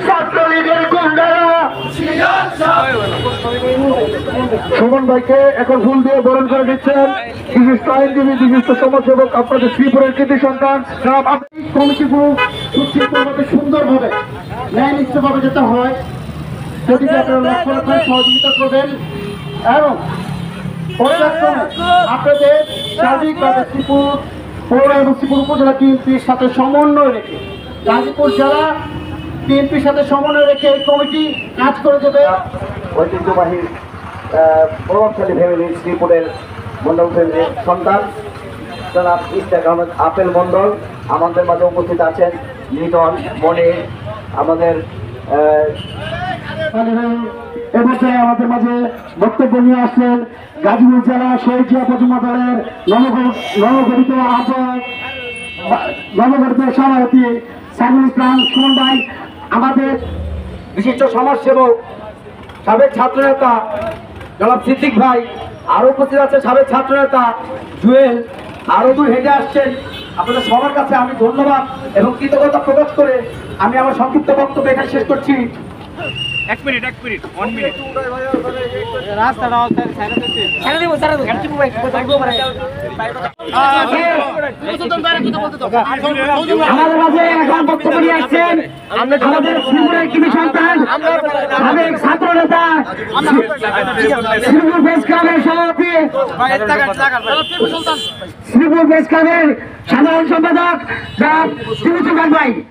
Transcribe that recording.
ছাত্রলীগের গুন্ডারা সুমন ভাইকে এখন ফুল দিয়ে বরণ করে দিচ্ছেন বিশিষ্ট আইনজীবী, বিশিষ্ট সমাজসেবক, আপনাদের শ্রীপুরের কৃতি সন্তান কমিটিগুলো সুশৃঙ্খলভাবে সুন্দরভাবে ন্যায়নিষ্ঠভাবে যেতে হয় সেদিকে আপনারা লক্ষ্য রাখার সহযোগিতা করবেন এবং আপনাদের সার্বিকভাবে শ্রীপুর পৌর এবং শ্রীপুর উপজেলা বিএনপির সাথে সমন্বয় রেখে গাজীপুর জেলা বিএনপির সাথে সমন্বয় রেখে এই কমিটি কাজ করে দেবে। ঐতিহ্যবাহী প্রভাবশালী ফ্যামিলি শ্রীপুরের মন্ডল ফ্যামিলির সন্তান জনাব ইশতিয়াক আহমেদ আপেল মন্ডল আমাদের মাঝে উপস্থিত আছেন। লিটন মনে আমাদের এবছর আমাদের মাঝে বক্তব্য নিয়ে আসলেন গাজীপুর জেলা শহীদিয়া প্রতিমা দলের নবগঠিত আহ্বায়ক, নবগঠিত সভাপতি সাইদুল ইসলাম সুমন ভাই, আমাদের বিশিষ্ট সমাজসেবক সাবেক ছাত্রনেতা জনাব সিদ্দিক ভাই, আরো উপস্থিত আছে সাবেক ছাত্রনেতা জুয়েল, আরো দূর হেঁটে আসছেন। আপনাদের সবার কাছে আমি ধন্যবাদ এবং কৃতজ্ঞতা প্রকাশ করে আমি আমার সংক্ষিপ্ত বক্তব্য এখানে শেষ করছি। এক মিনিট 1 মিনিট আমাদের মাঝে এখন বক্তব্য নিয়ে আসছেন আমাদের শ্রীপুরের কৃতি সন্তান সাবেক ছাত্র নেতা শ্রীপুর প্রেস ক্লাবের সভাপতি, শ্রীপুর প্রেস ক্লাবের সাধারণ সম্পাদক জনাব ত্রিভুজ ভাই।